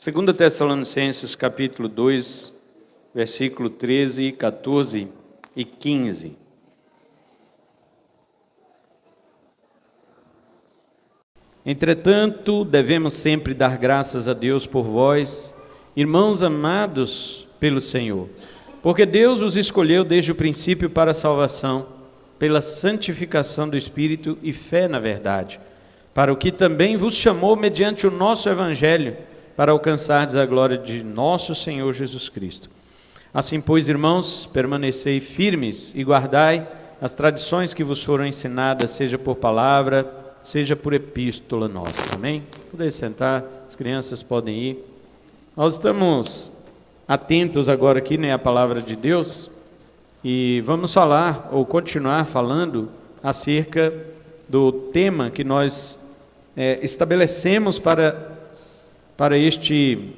2 Tessalonicenses capítulo 2, versículo 13, 14 e 15. Entretanto, devemos sempre dar graças a Deus por vós, irmãos amados pelo Senhor, porque Deus os escolheu desde o princípio para a salvação, pela santificação do Espírito e fé na verdade, para o que também vos chamou mediante o nosso Evangelho, para alcançardes a glória de nosso Senhor Jesus Cristo. Assim, pois, irmãos, permanecei firmes e guardai as tradições que vos foram ensinadas, seja por palavra, seja por epístola nossa. Amém? Podem sentar, as crianças podem ir. Nós estamos atentos agora aqui, à palavra de Deus, e vamos falar, ou continuar falando, acerca do tema que nós estabelecemos para este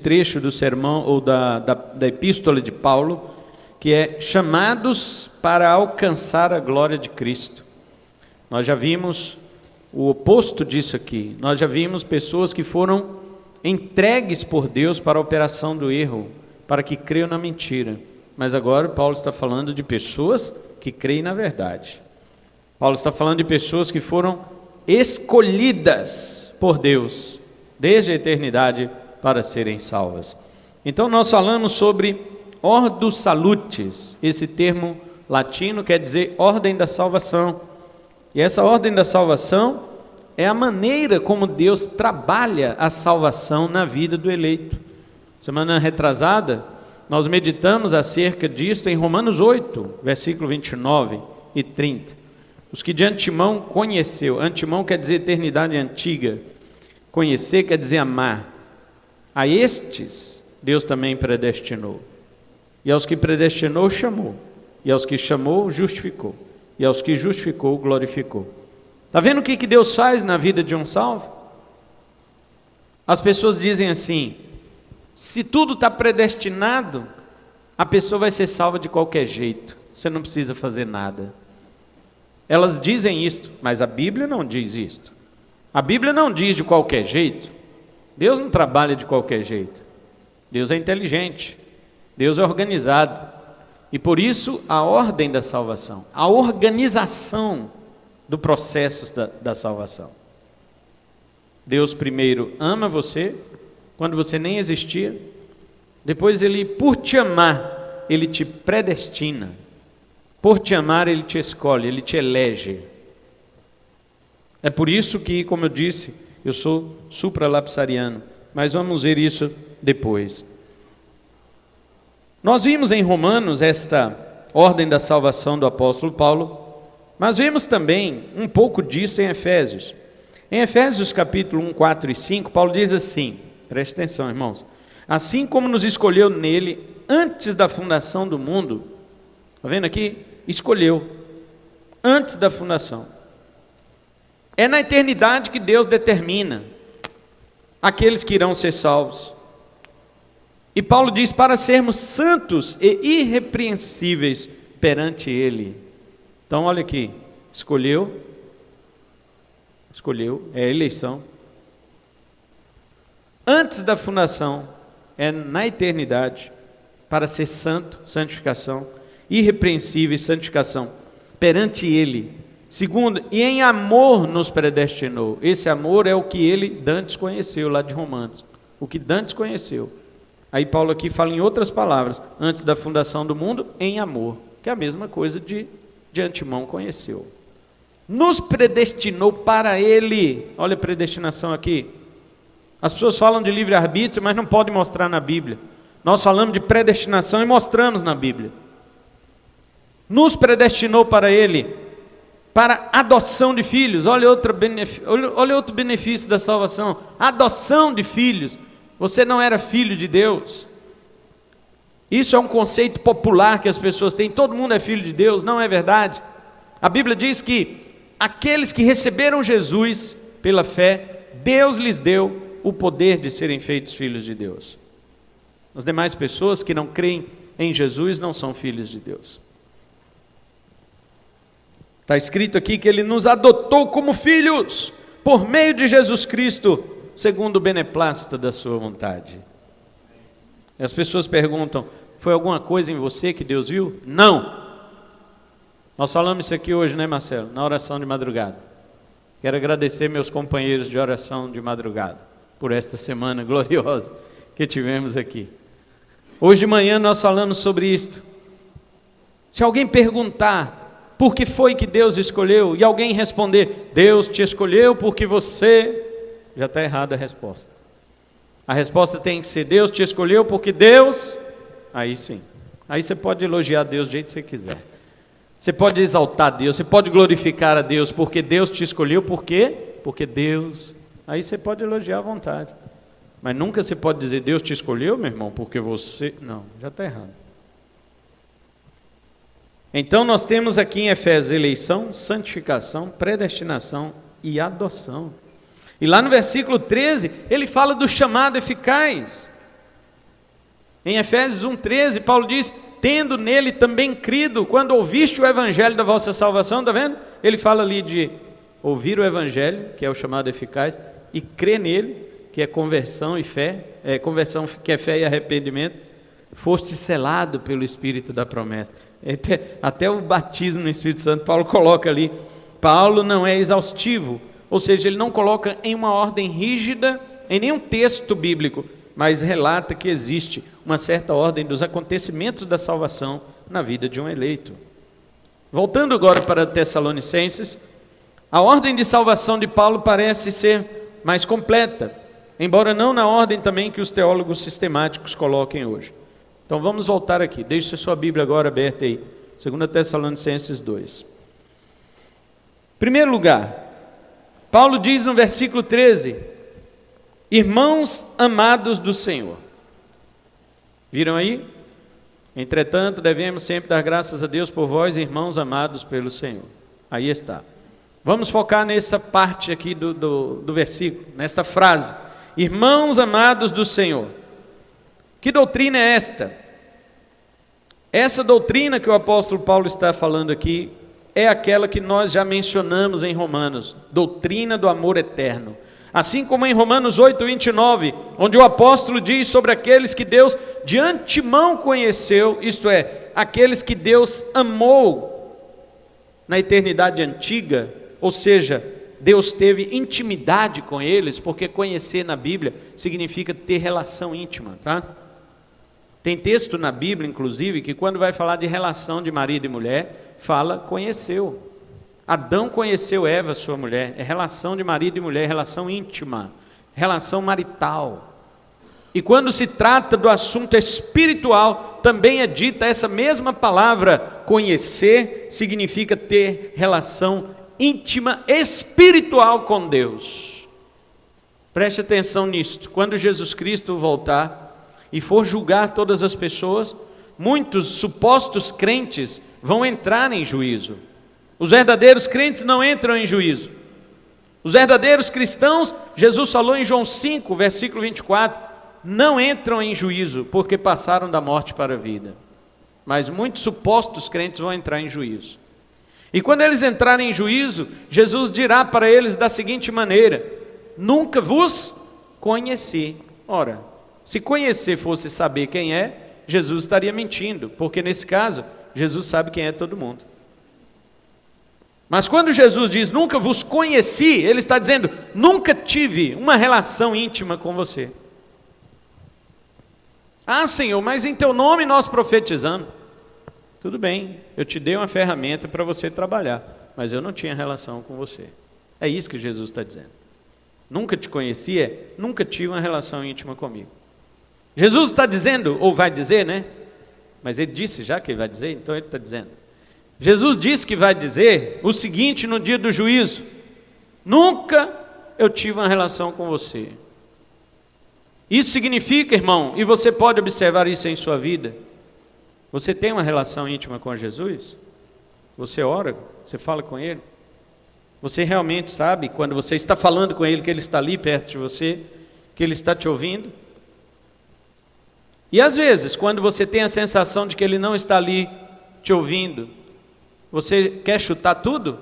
trecho do sermão, ou da epístola de Paulo, que é chamados para alcançar a glória de Cristo. Nós já vimos o oposto disso aqui. Nós já vimos pessoas que foram entregues por Deus para a operação do erro, para que creiam na mentira. Mas agora Paulo está falando de pessoas que creem na verdade. Paulo está falando de pessoas que foram escolhidas por Deus desde a eternidade para serem salvas. Então nós falamos sobre Ordus Salutis. Esse termo latino quer dizer ordem da salvação. E essa ordem da salvação é a maneira como Deus trabalha a salvação na vida do eleito. Semana retrasada, nós meditamos acerca disto em Romanos 8, versículo 29 e 30. Os que de antemão conheceu, antemão quer dizer eternidade antiga, conhecer quer dizer amar. A estes, Deus também predestinou. E aos que predestinou, chamou. E aos que chamou, justificou. E aos que justificou, glorificou. Está vendo o que Deus faz na vida de um salvo? As pessoas dizem assim: se tudo está predestinado, a pessoa vai ser salva de qualquer jeito. Você não precisa fazer nada. Elas dizem isto, mas a Bíblia não diz isto. A Bíblia não diz de qualquer jeito. Deus não trabalha de qualquer jeito. Deus é inteligente. Deus é organizado. E por isso a ordem da salvação, a organização do processo da salvação. Deus primeiro ama você, quando você nem existia. Depois Ele, por te amar, Ele te predestina. Por te amar, Ele te escolhe, Ele te elege. É por isso que, como eu disse, eu sou supralapsariano, mas vamos ver isso depois. Nós vimos em Romanos esta ordem da salvação do apóstolo Paulo, mas vimos também um pouco disso em Efésios. Em Efésios capítulo 1, 4 e 5, Paulo diz assim, preste atenção, irmãos: assim como nos escolheu nele antes da fundação do mundo, está vendo aqui? Escolheu, antes da fundação. É na eternidade que Deus determina aqueles que irão ser salvos. E Paulo diz, para sermos santos e irrepreensíveis perante Ele. Então olha aqui, escolheu, é a eleição. Antes da fundação, é na eternidade, para ser santo, santificação, irrepreensível, santificação, perante Ele. Segundo, e em amor nos predestinou. Esse amor é o que ele dantes conheceu, lá de Romanos. O que dantes conheceu. Aí Paulo aqui fala em outras palavras, antes da fundação do mundo, em amor, que é a mesma coisa de antemão conheceu. Nos predestinou para Ele. Olha a predestinação aqui. As pessoas falam de livre-arbítrio, mas não podem mostrar na Bíblia. Nós falamos de predestinação e mostramos na Bíblia. Nos predestinou para Ele, para adoção de filhos. Olha outro benefício da salvação, adoção de filhos. Você não era filho de Deus. Isso é um conceito popular que as pessoas têm, todo mundo é filho de Deus. Não é verdade. A Bíblia diz que aqueles que receberam Jesus pela fé, Deus lhes deu o poder de serem feitos filhos de Deus. As demais pessoas que não creem em Jesus não são filhos de Deus. Está escrito aqui que Ele nos adotou como filhos, por meio de Jesus Cristo, segundo o beneplácito da sua vontade. E as pessoas perguntam, foi alguma coisa em você que Deus viu? Não! Nós falamos isso aqui hoje, né, Marcelo? Na oração de madrugada. Quero agradecer meus companheiros de oração de madrugada por esta semana gloriosa que tivemos aqui. Hoje de manhã nós falamos sobre isto. Se alguém perguntar por que foi que Deus escolheu e alguém responder, Deus te escolheu porque você... Já está errada a resposta. A resposta tem que ser, Deus te escolheu porque Deus... Aí sim. Aí você pode elogiar Deus do jeito que você quiser. Você pode exaltar Deus, você pode glorificar a Deus porque Deus te escolheu, por quê? Porque Deus... Aí você pode elogiar à vontade. Mas nunca você pode dizer, Deus te escolheu, meu irmão, porque você... Não, já está errado. Então nós temos aqui em Efésios eleição, santificação, predestinação e adoção. E lá no versículo 13, ele fala do chamado eficaz. Em Efésios 1,13, Paulo diz, tendo nele também crido, quando ouviste o evangelho da vossa salvação, está vendo? Ele fala ali de ouvir o evangelho, que é o chamado eficaz, e crer nele, que é conversão e fé, conversão que é fé e arrependimento, foste selado pelo Espírito da promessa. Até o batismo no Espírito Santo, Paulo coloca ali. Paulo não é exaustivo, ou seja, ele não coloca em uma ordem rígida, em nenhum texto bíblico, mas relata que existe uma certa ordem dos acontecimentos da salvação na vida de um eleito. Voltando agora para Tessalonicenses, a ordem de salvação de Paulo parece ser mais completa, embora não na ordem também que os teólogos sistemáticos coloquem hoje. Então vamos voltar aqui, deixe a sua Bíblia agora aberta aí, 2 Tessalonicenses 2. Em primeiro lugar, Paulo diz no versículo 13, irmãos amados do Senhor. Viram aí? Entretanto, devemos sempre dar graças a Deus por vós, irmãos amados pelo Senhor. Aí está. Vamos focar nessa parte aqui do versículo, nesta frase. Irmãos amados do Senhor. Que doutrina é esta? Essa doutrina que o apóstolo Paulo está falando aqui é aquela que nós já mencionamos em Romanos, doutrina do amor eterno. Assim como em Romanos 8:29, onde o apóstolo diz sobre aqueles que Deus de antemão conheceu, isto é, aqueles que Deus amou na eternidade antiga, ou seja, Deus teve intimidade com eles, porque conhecer na Bíblia significa ter relação íntima, tá? Tem texto na Bíblia, inclusive, que quando vai falar de relação de marido e mulher, fala conheceu. Adão conheceu Eva, sua mulher. É relação de marido e mulher, relação íntima, relação marital. E quando se trata do assunto espiritual, também é dita essa mesma palavra, conhecer, significa ter relação íntima espiritual com Deus. Preste atenção nisto. Quando Jesus Cristo voltar e for julgar todas as pessoas, muitos supostos crentes vão entrar em juízo. Os verdadeiros crentes não entram em juízo. Os verdadeiros cristãos, Jesus falou em João 5, versículo 24, não entram em juízo, porque passaram da morte para a vida. Mas muitos supostos crentes vão entrar em juízo. E quando eles entrarem em juízo, Jesus dirá para eles da seguinte maneira, nunca vos conheci. Ora, se conhecer fosse saber quem é, Jesus estaria mentindo, porque nesse caso, Jesus sabe quem é todo mundo. Mas quando Jesus diz, nunca vos conheci, Ele está dizendo, nunca tive uma relação íntima com você. Ah, Senhor, mas em teu nome nós profetizamos. Tudo bem, eu te dei uma ferramenta para você trabalhar, mas eu não tinha relação com você. É isso que Jesus está dizendo. Nunca te conheci, nunca tive uma relação íntima comigo. Jesus está dizendo, ou vai dizer, né? Mas Ele disse já que Ele vai dizer, então Ele está dizendo. Jesus disse que vai dizer o seguinte no dia do juízo, nunca eu tive uma relação com você. Isso significa, irmão, e você pode observar isso em sua vida, você tem uma relação íntima com Jesus? Você ora, você fala com Ele? Você realmente sabe, quando você está falando com Ele, que Ele está ali perto de você, que Ele está te ouvindo? E às vezes, quando você tem a sensação de que Ele não está ali te ouvindo, você quer chutar tudo?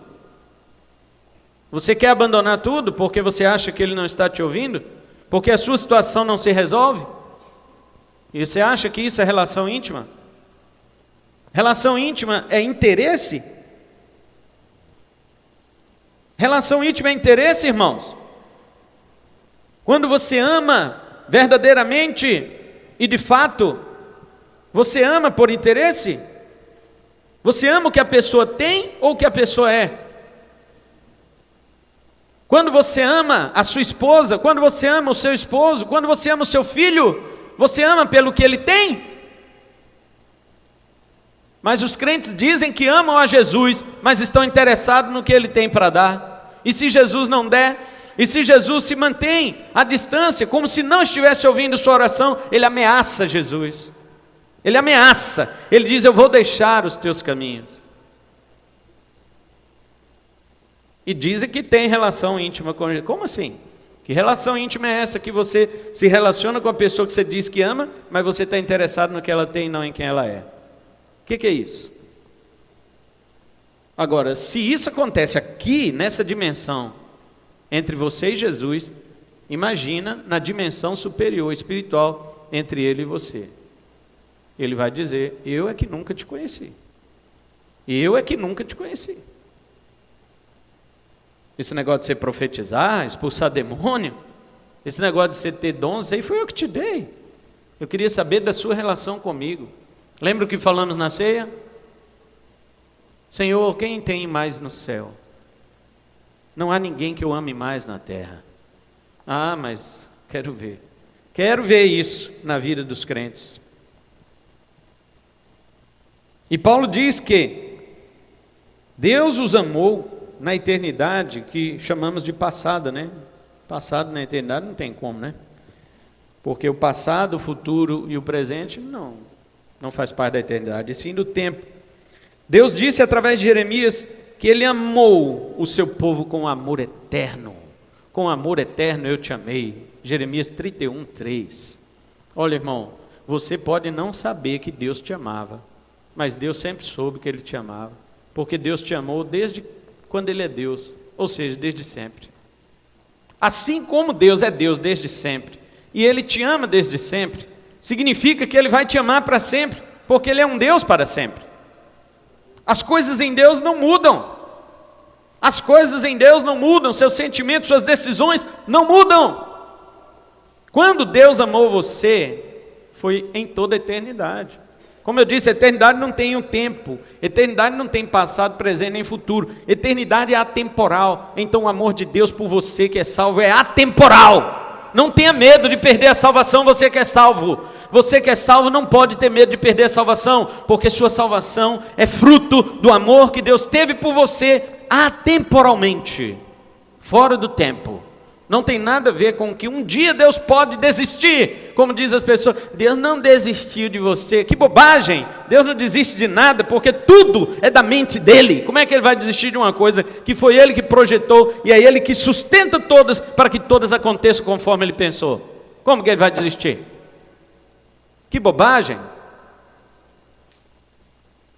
Você quer abandonar tudo porque você acha que Ele não está te ouvindo? porque a sua situação não se resolve? E você acha que isso é relação íntima? Relação íntima é interesse? Relação íntima é interesse, irmãos? Quando você ama verdadeiramente e de fato, você ama por interesse? Você ama o que a pessoa tem ou o que a pessoa é? Quando você ama a sua esposa, quando você ama o seu esposo, quando você ama o seu filho, você ama pelo que ele tem? Mas os crentes dizem que amam a Jesus, mas estão interessados no que ele tem para dar. E se Jesus não der? E se Jesus se mantém à distância, como se não estivesse ouvindo sua oração, ele ameaça Jesus. Ele ameaça, ele diz: eu vou deixar os teus caminhos. E dizem que tem relação íntima com Jesus. Como assim? Que relação íntima é essa que você se relaciona com a pessoa que você diz que ama, mas você está interessado no que ela tem e não em quem ela é? O que é isso? Agora, se isso acontece aqui, nessa dimensão, entre você e Jesus, imagina na dimensão superior, espiritual, entre ele e você. Ele vai dizer: eu é que nunca te conheci. Eu é que nunca te conheci. Esse negócio de você profetizar, expulsar demônio, esse negócio de você ter dons, aí foi eu que te dei. Eu queria saber da sua relação comigo. Lembra o que falamos na ceia? Senhor, quem tem mais no céu? Não há ninguém que eu ame mais na terra. Ah, mas quero ver. Quero ver isso na vida dos crentes. E Paulo diz que Deus os amou na eternidade, que chamamos de passada, né? Passado na eternidade não tem como, né? Porque o passado, o futuro e o presente não faz parte da eternidade, e sim do tempo. Deus disse através de Jeremias que ele amou o seu povo com amor eterno. Com amor eterno eu te amei. Jeremias 31:3. Olha, irmão, você pode não saber que Deus te amava, mas Deus sempre soube que ele te amava, porque Deus te amou desde quando ele é Deus, ou seja, desde sempre. Assim como Deus é Deus desde sempre, e ele te ama desde sempre, significa que ele vai te amar para sempre, porque ele é um Deus para sempre. As coisas em Deus não mudam. As coisas em Deus não mudam, seus sentimentos, suas decisões não mudam. Quando Deus amou você, foi em toda a eternidade. Como eu disse, a eternidade não tem um tempo, eternidade não tem passado, presente nem futuro, eternidade é atemporal. Então o amor de Deus por você que é salvo é atemporal. Não tenha medo de perder a salvação, você que é salvo. Você que é salvo não pode ter medo de perder a salvação, porque sua salvação é fruto do amor que Deus teve por você atemporalmente, fora do tempo. Não tem nada a ver com que um dia Deus pode desistir, como diz as pessoas: Deus não desistiu de você. Que bobagem! Deus não desiste de nada, porque tudo é da mente dele. Como é que ele vai desistir de uma coisa que foi ele que projetou e é ele que sustenta todas para que todas aconteçam conforme ele pensou? Como que ele vai desistir? Que bobagem!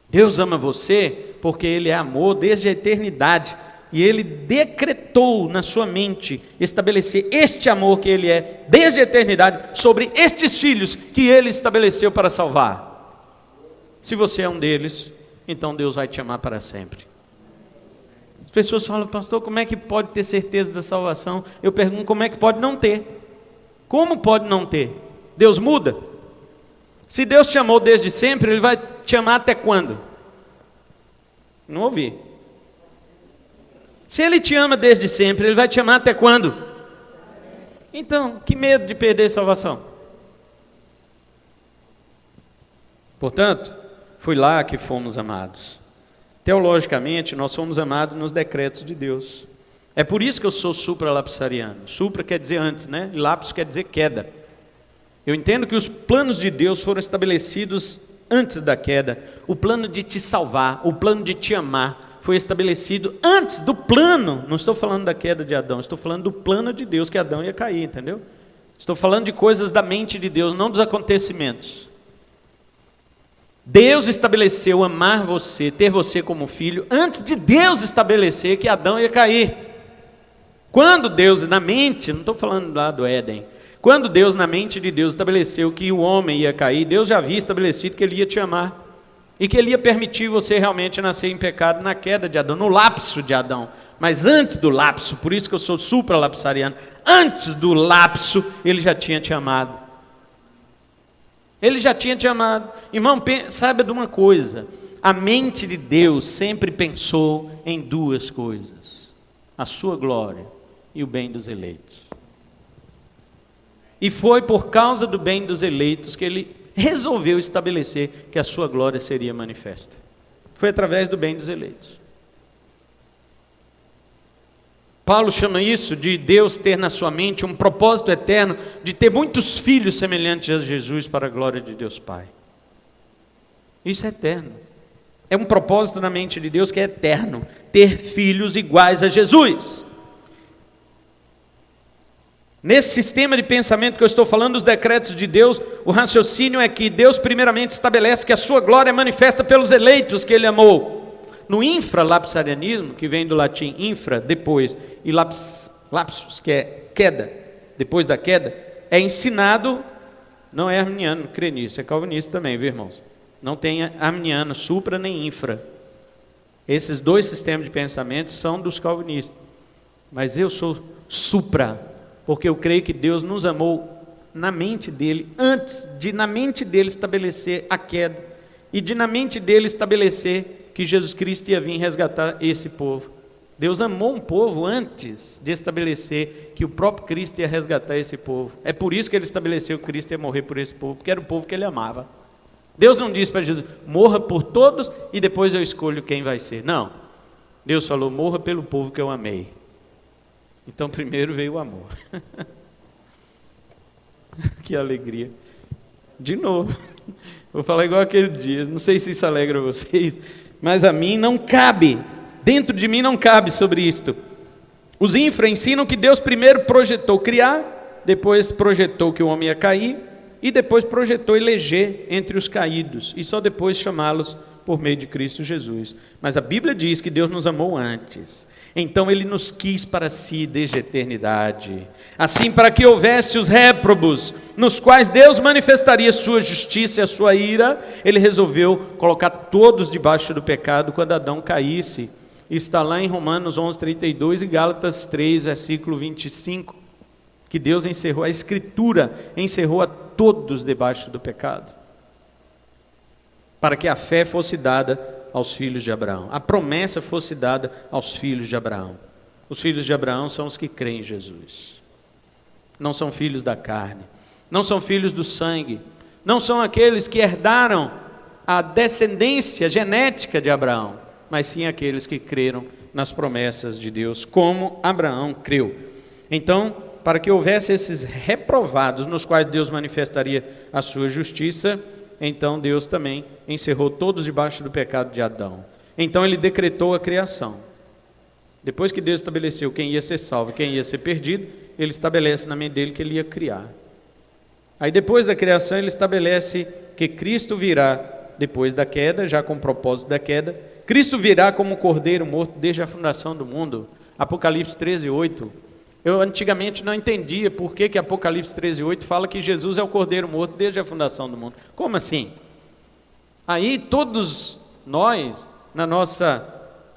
Deus ama você porque ele é amor desde a eternidade. E ele decretou na sua mente estabelecer este amor que ele é desde a eternidade sobre estes filhos que ele estabeleceu para salvar. Se você é um deles, então Deus vai te amar para sempre. As pessoas falam: pastor, como é que pode ter certeza da salvação? Eu pergunto: como é que pode não ter? Como pode não ter? Deus muda? Se Deus te amou desde sempre, ele vai te amar até quando? Não ouvi. Se ele te ama desde sempre, ele vai te amar até quando? Então, que medo de perder a salvação. Portanto, foi lá que fomos amados. Teologicamente, nós fomos amados nos decretos de Deus. É por isso que eu sou supralapsariano. Supra quer dizer antes, né? E lapsus quer dizer queda. Eu entendo que os planos de Deus foram estabelecidos antes da queda. O plano de te salvar, o plano de te amar, foi estabelecido antes do plano. Não estou falando da queda de Adão, estou falando do plano de Deus, que Adão ia cair, entendeu? Estou falando de coisas da mente de Deus, não dos acontecimentos. Deus estabeleceu amar você, ter você como filho, antes de Deus estabelecer que Adão ia cair. Quando Deus, na mente, não estou falando lá do Éden, Quando Deus, na mente de Deus, estabeleceu que o homem ia cair, Deus já havia estabelecido que Ele ia te amar. E que Ele ia permitir você realmente nascer em pecado na queda de Adão, no lapso de Adão. Mas antes do lapso, por isso que eu sou supralapsariano, antes do lapso, Ele já tinha te amado. Ele já tinha te amado. Irmão, saiba de uma coisa. A mente de Deus sempre pensou em duas coisas: a sua glória e o bem dos eleitos. E foi por causa do bem dos eleitos que Ele resolveu estabelecer que a sua glória seria manifesta. Foi através do bem dos eleitos. Paulo chama isso de Deus ter na sua mente um propósito eterno de ter muitos filhos semelhantes a Jesus para a glória de Deus Pai. Isso é eterno. É um propósito na mente de Deus que é eterno, ter filhos iguais a Jesus. Nesse sistema de pensamento que eu estou falando, dos decretos de Deus, o raciocínio é que Deus primeiramente estabelece que a sua glória é manifesta pelos eleitos que Ele amou. No infralapsarianismo, que vem do latim infra, depois, e lapsus, que é queda, depois da queda, é ensinado, não é arminiano, crê nisso, é calvinista também, viu, irmãos? Não tem arminiano, supra nem infra. Esses dois sistemas de pensamento são dos calvinistas. Mas eu sou supra, porque eu creio que Deus nos amou na mente dele, antes de na mente dele estabelecer a queda, e de na mente dele estabelecer que Jesus Cristo ia vir resgatar esse povo. Deus amou um povo antes de estabelecer que o próprio Cristo ia resgatar esse povo. É por isso que Ele estabeleceu que Cristo ia morrer por esse povo, porque era o povo que Ele amava. Deus não disse para Jesus, morra por todos e depois eu escolho quem vai ser. Não. Deus falou, morra pelo povo que eu amei. Então primeiro veio o amor. Que alegria. De novo. Vou falar igual aquele dia. Não sei se isso alegra vocês, mas a mim não cabe. Dentro de mim não cabe sobre isto. Os infra ensinam que Deus primeiro projetou criar, depois projetou que o homem ia cair, e depois projetou eleger entre os caídos, e só depois chamá-los por meio de Cristo Jesus. Mas a Bíblia diz que Deus nos amou antes, então Ele nos quis para si desde a eternidade, assim para que houvesse os réprobos, nos quais Deus manifestaria sua justiça e a sua ira, Ele resolveu colocar todos debaixo do pecado quando Adão caísse. Está lá em Romanos 11:32 e Gálatas 3, versículo 25, que Deus encerrou, a Escritura encerrou a todos debaixo do pecado, para que a fé fosse dada aos filhos de Abraão, a promessa fosse dada aos filhos de Abraão. Os filhos de Abraão são os que creem em Jesus, não são filhos da carne, não são filhos do sangue, não são aqueles que herdaram a descendência genética de Abraão, mas sim aqueles que creram nas promessas de Deus, como Abraão creu. Então, para que houvesse esses reprovados, nos quais Deus manifestaria a sua justiça, então Deus também encerrou todos debaixo do pecado de Adão. Então Ele decretou a criação. Depois que Deus estabeleceu quem ia ser salvo, quem ia ser perdido, Ele estabelece na mente dele que Ele ia criar. Aí depois da criação Ele estabelece que Cristo virá depois da queda, já com o propósito da queda. Cristo virá como um cordeiro morto desde a fundação do mundo. Apocalipse 13:8. Eu antigamente não entendia por que Apocalipse 13:8 fala que Jesus é o cordeiro morto desde a fundação do mundo. Como assim? Aí todos nós, na nossa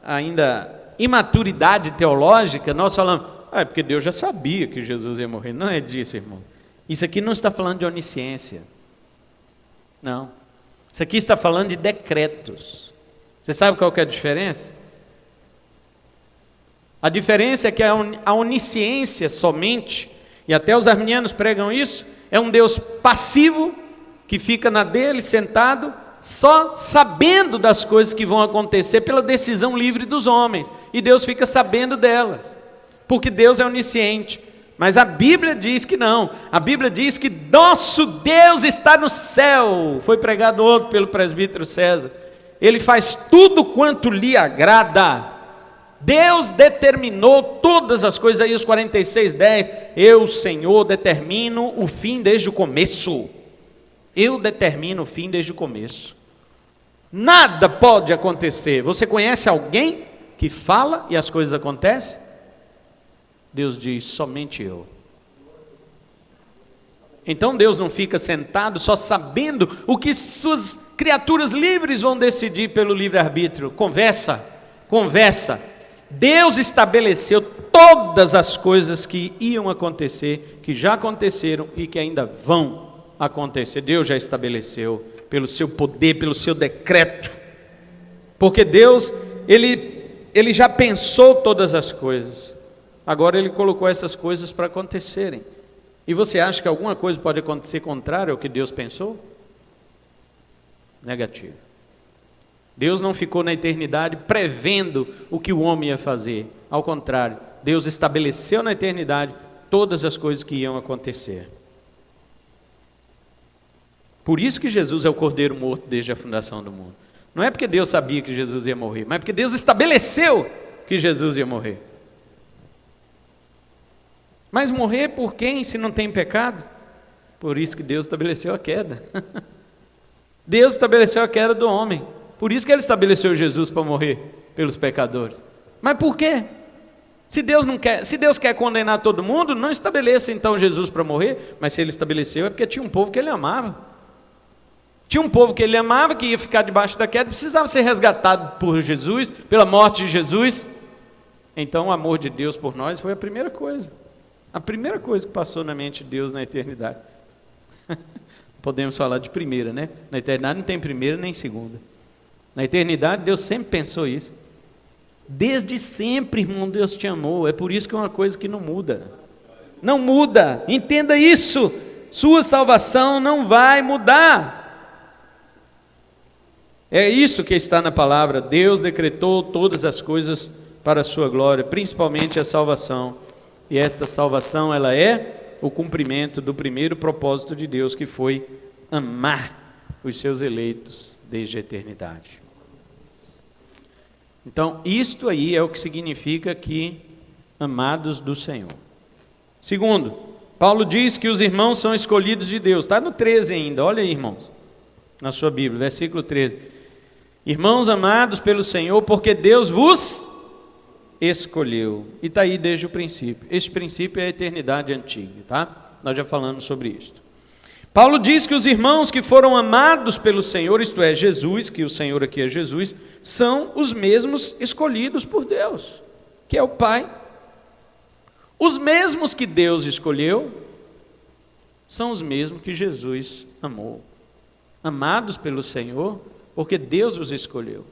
ainda imaturidade teológica, nós falamos, é porque Deus já sabia que Jesus ia morrer. Não é disso, irmão. Isso aqui não está falando de onisciência. Não. Isso aqui está falando de decretos. Você sabe qual que é a diferença? A diferença é que a onisciência somente, e até os arminianos pregam isso, é um Deus passivo, que fica na dele, sentado, só sabendo das coisas que vão acontecer pela decisão livre dos homens, e Deus fica sabendo delas, porque Deus é onisciente. Mas a Bíblia diz que não, a Bíblia diz que nosso Deus está no céu, foi pregado ontem pelo presbítero César, Ele faz tudo quanto lhe agrada. Deus determinou todas as coisas, Isaías 46:10, eu, Senhor, determino o fim desde o começo. Eu determino o fim desde o começo. Nada pode acontecer. Você conhece alguém que fala e as coisas acontecem? Deus diz, somente eu. Então Deus não fica sentado só sabendo o que suas criaturas livres vão decidir pelo livre-arbítrio. Conversa. Deus estabeleceu todas as coisas que iam acontecer, que já aconteceram e que ainda vão acontecer. Deus já estabeleceu pelo seu poder, pelo seu decreto. Porque Deus, Ele já pensou todas as coisas. Agora Ele colocou essas coisas para acontecerem. E você acha que alguma coisa pode acontecer contrário ao que Deus pensou? Negativo. Deus não ficou na eternidade prevendo o que o homem ia fazer. Ao contrário, Deus estabeleceu na eternidade todas as coisas que iam acontecer. Por isso que Jesus é o Cordeiro morto desde a fundação do mundo. Não é porque Deus sabia que Jesus ia morrer, mas porque Deus estabeleceu que Jesus ia morrer. Mas morrer por quem, se não tem pecado? Por isso que Deus estabeleceu a queda. Deus estabeleceu a queda do homem. Por isso que Ele estabeleceu Jesus para morrer pelos pecadores. Mas por quê? Se Deus quer condenar todo mundo, não estabeleça então Jesus para morrer. Mas se Ele estabeleceu é porque tinha um povo que Ele amava. Tinha um povo que Ele amava, que ia ficar debaixo da queda, precisava ser resgatado por Jesus, pela morte de Jesus. Então o amor de Deus por nós foi a primeira coisa. A primeira coisa que passou na mente de Deus na eternidade. Podemos falar de primeira, né? Na eternidade não tem primeira nem segunda. Na eternidade Deus sempre pensou isso. Desde sempre, irmão, Deus te amou. É por isso que é uma coisa que não muda. Não muda. Entenda isso. Sua salvação não vai mudar. É isso que está na palavra. Deus decretou todas as coisas para a sua glória, principalmente a salvação. E esta salvação, ela é o cumprimento do primeiro propósito de Deus, que foi amar os seus eleitos desde a eternidade. Então, isto aí é o que significa que amados do Senhor. Segundo, Paulo diz que os irmãos são escolhidos de Deus. Está no 13 ainda, olha aí, irmãos, na sua Bíblia, versículo 13. Irmãos amados pelo Senhor, porque Deus vos escolheu. E está aí desde o princípio. Este princípio é a eternidade antiga, tá? Nós já falamos sobre isto. Paulo diz que os irmãos que foram amados pelo Senhor, isto é, Jesus, que o Senhor aqui é Jesus, são os mesmos escolhidos por Deus, que é o Pai. Os mesmos que Deus escolheu são os mesmos que Jesus amou. Amados pelo Senhor, porque Deus os escolheu.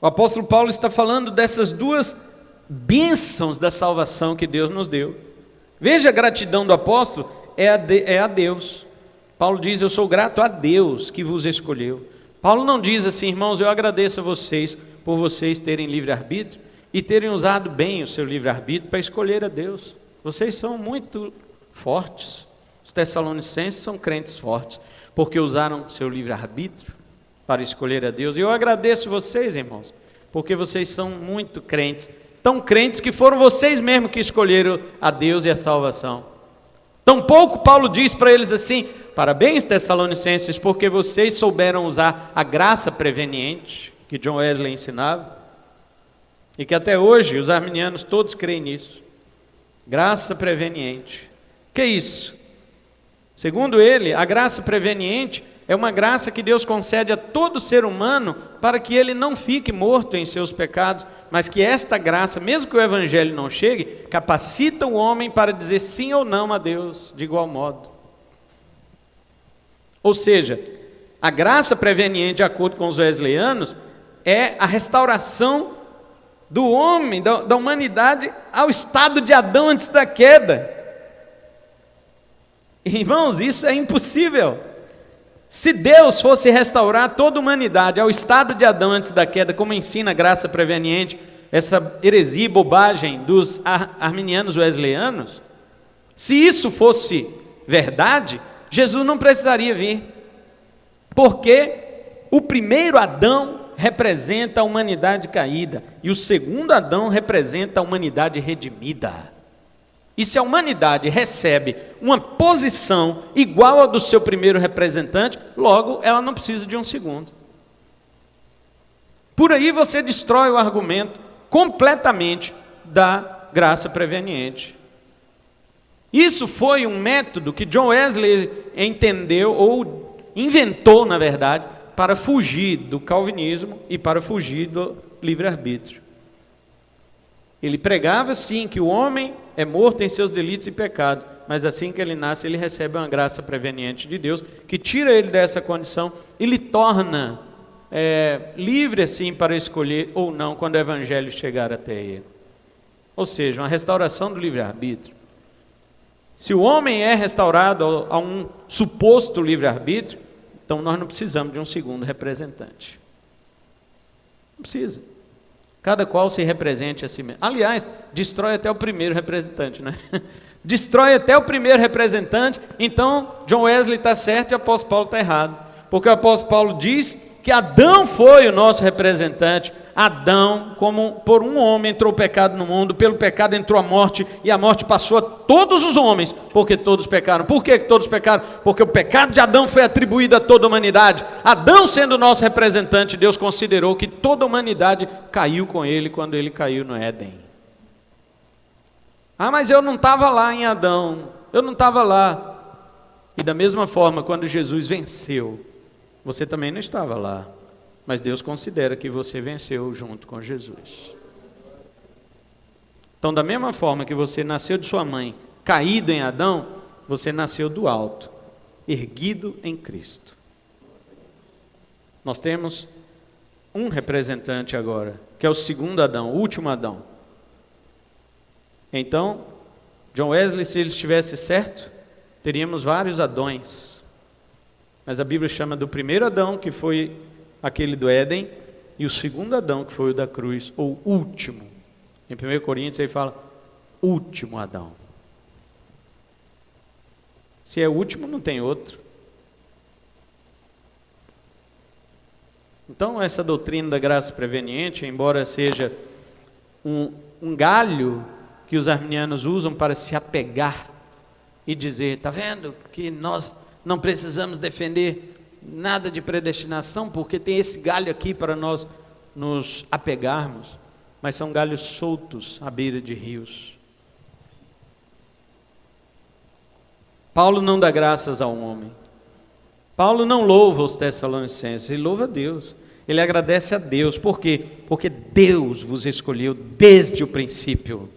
O apóstolo Paulo está falando dessas duas bênçãos da salvação que Deus nos deu. Veja a gratidão do apóstolo, é a Deus. Paulo diz, eu sou grato a Deus que vos escolheu. Paulo não diz assim, irmãos, eu agradeço a vocês por vocês terem livre-arbítrio e terem usado bem o seu livre-arbítrio para escolher a Deus. Vocês são muito fortes. Os tessalonicenses são crentes fortes, porque usaram seu livre-arbítrio para escolher a Deus. E eu agradeço vocês, irmãos, porque vocês são muito crentes, tão crentes que foram vocês mesmos que escolheram a Deus e a salvação. Tampouco Paulo diz para eles assim, parabéns Tessalonicenses, porque vocês souberam usar a graça preveniente, que John Wesley ensinava, e que até hoje os arminianos todos creem nisso. Graça preveniente. Que é isso? Segundo ele, a graça preveniente é uma graça que Deus concede a todo ser humano para que ele não fique morto em seus pecados, mas que esta graça, mesmo que o evangelho não chegue, capacita o homem para dizer sim ou não a Deus de igual modo. Ou seja, a graça preveniente, de acordo com os wesleyanos, é a restauração do homem, da humanidade, ao estado de Adão antes da queda. Irmãos, isso é impossível. Se Deus fosse restaurar toda a humanidade ao estado de Adão antes da queda, como ensina a graça preveniente, essa heresia e bobagem dos arminianos wesleyanos, se isso fosse verdade, Jesus não precisaria vir, porque o primeiro Adão representa a humanidade caída, e o segundo Adão representa a humanidade redimida. E se a humanidade recebe uma posição igual à do seu primeiro representante, logo ela não precisa de um segundo. Por aí você destrói o argumento completamente da graça preveniente. Isso foi um método que John Wesley entendeu, ou inventou, na verdade, para fugir do calvinismo e para fugir do livre-arbítrio. Ele pregava, sim, que o homem é morto em seus delitos e pecados, mas assim que ele nasce, ele recebe uma graça preveniente de Deus, que tira ele dessa condição e lhe torna livre, assim, para escolher ou não, quando o evangelho chegar até ele. Ou seja, uma restauração do livre-arbítrio. Se o homem é restaurado a um suposto livre-arbítrio, então nós não precisamos de um segundo representante. Não precisa. Cada qual se represente a si mesmo. Aliás, destrói até o primeiro representante, né? Destrói até o primeiro representante. Então, John Wesley está certo e o apóstolo Paulo está errado. Porque o apóstolo Paulo diz que Adão foi o nosso representante. Adão, como por um homem entrou o pecado no mundo, pelo pecado entrou a morte, e a morte passou a todos os homens, porque todos pecaram. Por que todos pecaram? Porque o pecado de Adão foi atribuído a toda a humanidade. Adão, sendo o nosso representante, Deus considerou que toda a humanidade caiu com ele quando ele caiu no Éden. Ah, mas eu não estava lá em Adão, eu não estava lá. E da mesma forma, quando Jesus venceu, você também não estava lá. Mas Deus considera que você venceu junto com Jesus. Então, da mesma forma que você nasceu de sua mãe, caído em Adão, você nasceu do alto, erguido em Cristo. Nós temos um representante agora, que é o segundo Adão, o último Adão. Então, John Wesley, se ele estivesse certo, teríamos vários Adões. Mas a Bíblia chama do primeiro Adão, que foi aquele do Éden, e o segundo Adão, que foi o da cruz, ou último. Em 1 Coríntios ele fala, último Adão. Se é o último, não tem outro. Então, essa doutrina da graça preveniente, embora seja um galho que os arminianos usam para se apegar e dizer, está vendo que nós não precisamos defender nada de predestinação, porque tem esse galho aqui para nós nos apegarmos, mas são galhos soltos à beira de rios. Paulo não dá graças ao homem. Paulo não louva os Tessalonicenses, ele louva a Deus. Ele agradece a Deus. Por quê? Porque Deus vos escolheu desde o princípio.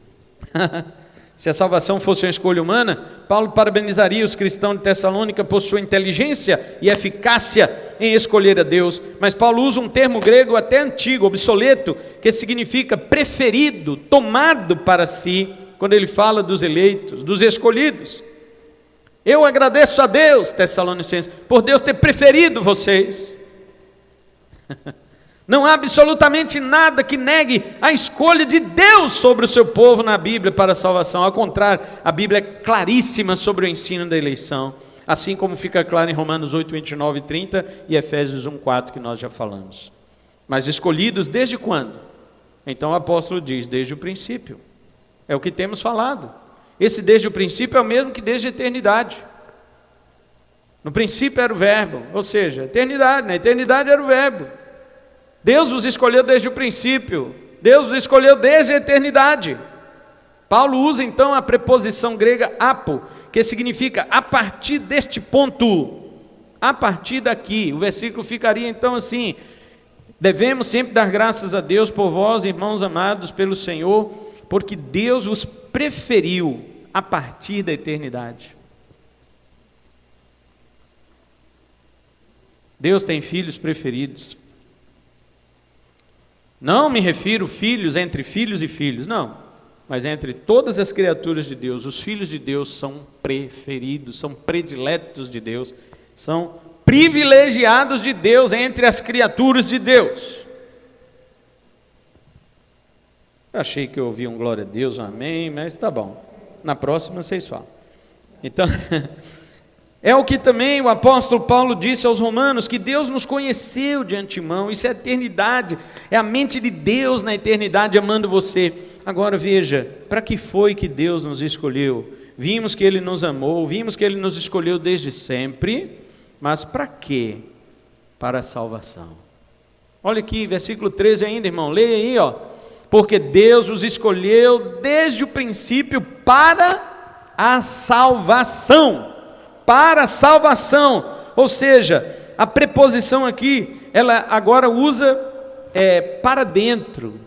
Se a salvação fosse uma escolha humana, Paulo parabenizaria os cristãos de Tessalônica por sua inteligência e eficácia em escolher a Deus. Mas Paulo usa um termo grego até antigo, obsoleto, que significa preferido, tomado para si, quando ele fala dos eleitos, dos escolhidos. Eu agradeço a Deus, Tessalonicenses, por Deus ter preferido vocês. Não há absolutamente nada que negue a escolha de Deus sobre o seu povo na Bíblia para a salvação. Ao contrário, a Bíblia é claríssima sobre o ensino da eleição, assim como fica claro em Romanos 8, 29 e 30 e Efésios 1, 4, que nós já falamos. Mas escolhidos desde quando? Então o apóstolo diz, desde o princípio. É o que temos falado. Esse desde o princípio é o mesmo que desde a eternidade. No princípio era o verbo, ou seja, eternidade, na eternidade era o verbo. Deus os escolheu desde o princípio, Deus os escolheu desde a eternidade. Paulo usa então a preposição grega apo, que significa a partir deste ponto, a partir daqui. O versículo ficaria então assim: devemos sempre dar graças a Deus por vós, irmãos amados pelo Senhor, porque Deus os preferiu a partir da eternidade. Deus tem filhos preferidos. Não me refiro filhos entre filhos e filhos, não. Mas entre todas as criaturas de Deus, os filhos de Deus são preferidos, são prediletos de Deus, são privilegiados de Deus entre as criaturas de Deus. Eu achei que eu ouvi um glória a Deus, um amém, mas tá bom. Na próxima vocês falam. Então, é o que também o apóstolo Paulo disse aos romanos, que Deus nos conheceu de antemão. Isso é eternidade, é a mente de Deus na eternidade amando você. Agora veja, para que foi que Deus nos escolheu? Vimos que Ele nos amou, vimos que Ele nos escolheu desde sempre, mas para quê? Para a salvação. Olha aqui, versículo 13 ainda, irmão, leia aí, ó. Porque Deus os escolheu desde o princípio para a salvação. Para a salvação. Ou seja, a preposição aqui, ela agora usa para dentro.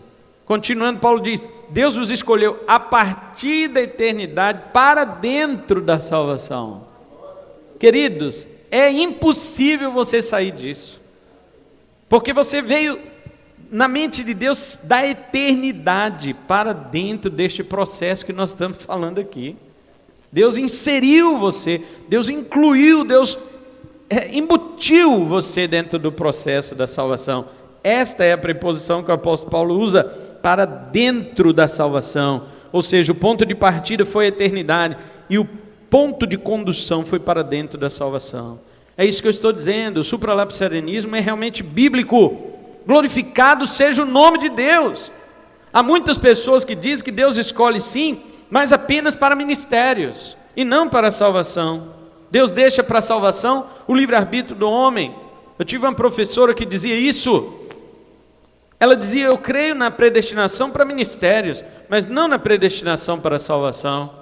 Continuando, Paulo diz: Deus os escolheu a partir da eternidade para dentro da salvação. Queridos, é impossível você sair disso, porque você veio na mente de Deus da eternidade para dentro deste processo que nós estamos falando aqui. Deus inseriu você, Deus incluiu, Deus embutiu você dentro do processo da salvação. Esta é a preposição que o apóstolo Paulo usa, para dentro da salvação. Ou seja, o ponto de partida foi a eternidade e o ponto de condução foi para dentro da salvação. É isso que eu estou dizendo. O supralapsarianismo é realmente bíblico. Glorificado seja o nome de Deus. Há muitas pessoas que dizem que Deus escolhe sim, mas apenas para ministérios e não para a salvação. Deus deixa para a salvação o livre-arbítrio do homem. Eu tive uma professora que dizia isso. Ela dizia: eu creio na predestinação para ministérios, mas não na predestinação para a salvação.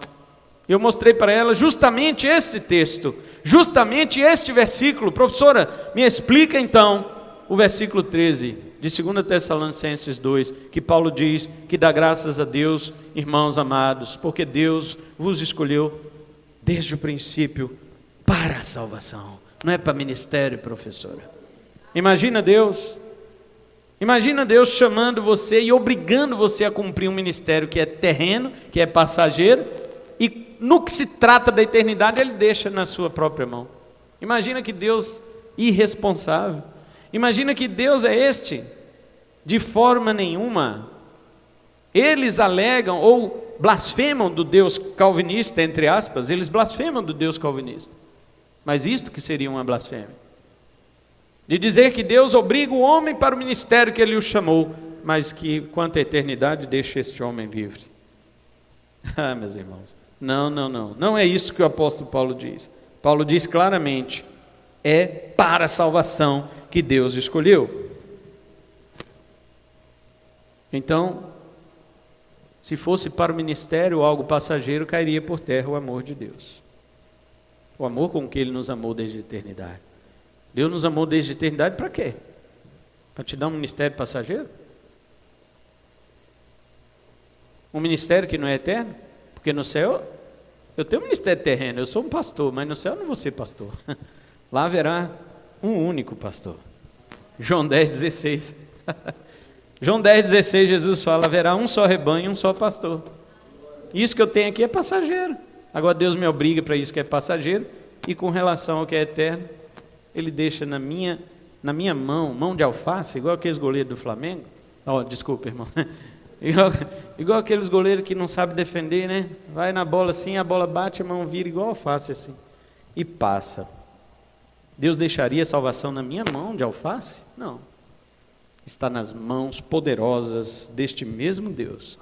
Eu mostrei para ela justamente esse texto, justamente este versículo. Professora, me explica então o versículo 13 de 2 Tessalonicenses 2, que Paulo diz que dá graças a Deus, irmãos amados, porque Deus vos escolheu desde o princípio para a salvação. Não é para ministério, professora. Imagina Deus chamando você e obrigando você a cumprir um ministério que é terreno, que é passageiro, e no que se trata da eternidade, Ele deixa na sua própria mão. Imagina que Deus irresponsável. Imagina que Deus é este. De forma nenhuma. Eles alegam ou blasfemam do Deus calvinista, entre aspas, eles blasfemam do Deus calvinista. Mas isto que seria uma blasfêmia. De dizer que Deus obriga o homem para o ministério que Ele o chamou, mas que quanto à eternidade deixa este homem livre. Ah, meus irmãos, não é isso que o apóstolo Paulo diz. Paulo diz claramente: é para a salvação que Deus escolheu. Então, se fosse para o ministério ou algo passageiro, cairia por terra o amor de Deus. O amor com que Ele nos amou desde a eternidade. Deus nos amou desde a eternidade para quê? Para te dar um ministério passageiro? Um ministério que não é eterno? Porque no céu, eu tenho um ministério terreno, eu sou um pastor, mas no céu eu não vou ser pastor. Lá haverá um único pastor. João 10,16. João 10,16, Jesus fala: haverá um só rebanho e um só pastor. Isso que eu tenho aqui é passageiro. Agora Deus me obriga para isso que é passageiro, e com relação ao que é eterno, Ele deixa na minha mão de alface, igual aqueles goleiros do Flamengo. Desculpa, irmão. Igual aqueles goleiros que não sabem defender, né? Vai na bola assim, a bola bate, a mão vira igual alface assim, e passa. Deus deixaria a salvação na minha mão de alface? Não. Está nas mãos poderosas deste mesmo Deus,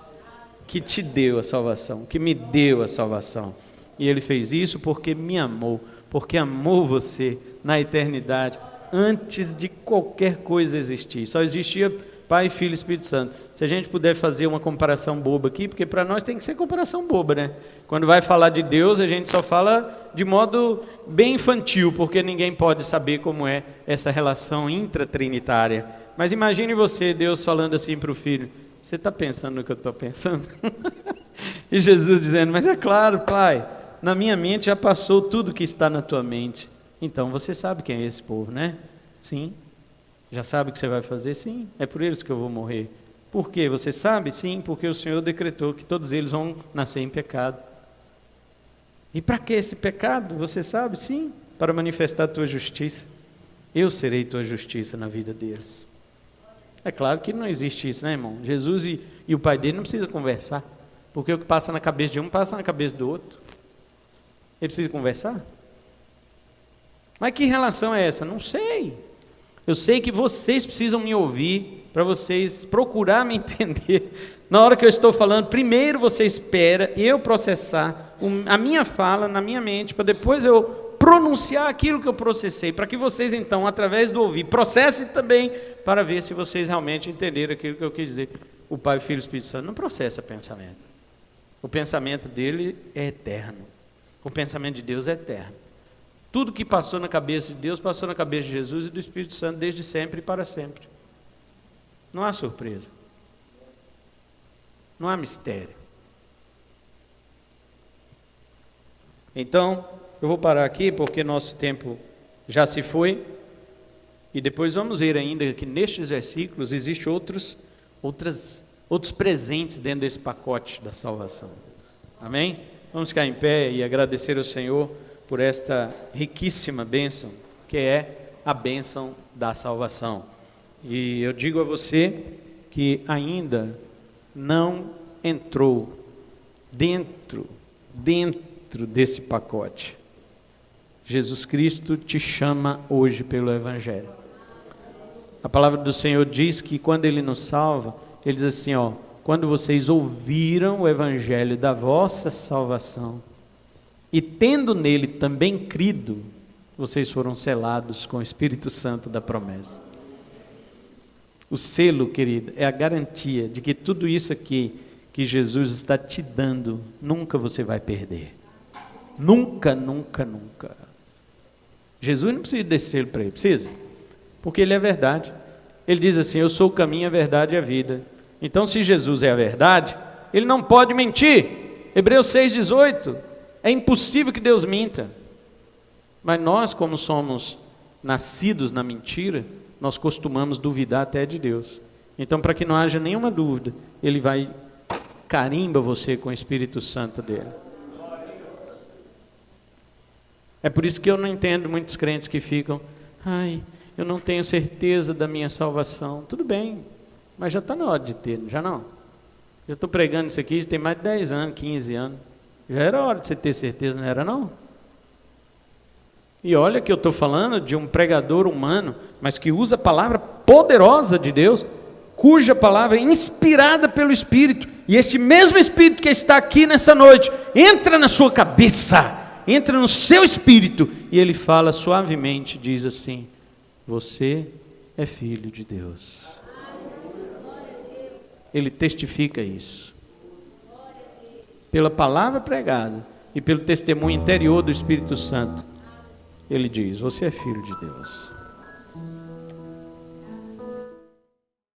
que te deu a salvação, que me deu a salvação. E Ele fez isso porque me amou, porque amou você na eternidade, antes de qualquer coisa existir. Só existia Pai, Filho e Espírito Santo. Se a gente puder fazer uma comparação boba aqui, porque para nós tem que ser comparação boba, né? Quando vai falar de Deus, a gente só fala de modo bem infantil, porque ninguém pode saber como é essa relação intratrinitária. Mas imagine você, Deus falando assim para o Filho: você está pensando no que eu estou pensando? E Jesus dizendo: mas é claro, Pai, na minha mente já passou tudo que está na tua mente. Então você sabe quem é esse povo, né? Sim. Já sabe o que você vai fazer? Sim. É por eles que eu vou morrer. Por quê? Você sabe? Sim, porque o Senhor decretou que todos eles vão nascer em pecado. E para que esse pecado? Você sabe? Sim, para manifestar a tua justiça. Eu serei tua justiça na vida deles. É claro que não existe isso, né, irmão? Jesus e o pai dele não precisam conversar, porque o que passa na cabeça de um passa na cabeça do outro. Ele precisa conversar? Mas que relação é essa? Não sei. Eu sei que vocês precisam me ouvir, para vocês procurar me entender. Na hora que eu estou falando, primeiro você espera eu processar a minha fala na minha mente, para depois eu pronunciar aquilo que eu processei, para que vocês então, através do ouvir, processem também, para ver se vocês realmente entenderam aquilo que eu quis dizer. O Pai, o Filho e o Espírito Santo não processa pensamento. O pensamento dele é eterno. O pensamento de Deus é eterno. Tudo que passou na cabeça de Deus, passou na cabeça de Jesus e do Espírito Santo desde sempre e para sempre. Não há surpresa. Não há mistério. Então, eu vou parar aqui porque nosso tempo já se foi. E depois vamos ver ainda que nestes versículos existem outros presentes dentro desse pacote da salvação. Amém? Vamos ficar em pé e agradecer ao Senhor por esta riquíssima bênção, que é a bênção da salvação. E eu digo a você que ainda não entrou dentro desse pacote. Jesus Cristo te chama hoje pelo Evangelho. A palavra do Senhor diz que quando Ele nos salva, Ele diz assim, quando vocês ouviram o Evangelho da vossa salvação, e tendo nele também crido, vocês foram selados com o Espírito Santo da promessa. O selo, querido, é a garantia de que tudo isso aqui que Jesus está te dando, nunca você vai perder. Nunca, nunca, nunca. Jesus não precisa desse selo para ele, precisa? Porque ele é a verdade. Ele diz assim, eu sou o caminho, a verdade e a vida. Então, se Jesus é a verdade, ele não pode mentir. Hebreus 6,18. É impossível que Deus minta. Mas nós, como somos nascidos na mentira, nós costumamos duvidar até de Deus. Então, para que não haja nenhuma dúvida, Ele vai carimba você com o Espírito Santo dele. É por isso que eu não entendo muitos crentes que ficam, eu não tenho certeza da minha salvação. Tudo bem, mas já está na hora de ter, já não? Eu estou pregando isso aqui, tem mais de 10 anos, 15 anos. Já era hora de você ter certeza, não era não? E olha que eu estou falando de um pregador humano, mas que usa a palavra poderosa de Deus, cuja palavra é inspirada pelo Espírito, e este mesmo Espírito que está aqui nessa noite, entra na sua cabeça, entra no seu espírito, e ele fala suavemente, diz assim, você é filho de Deus. Ele testifica isso. Pela palavra pregada, e pelo testemunho interior do Espírito Santo, ele diz, você é filho de Deus.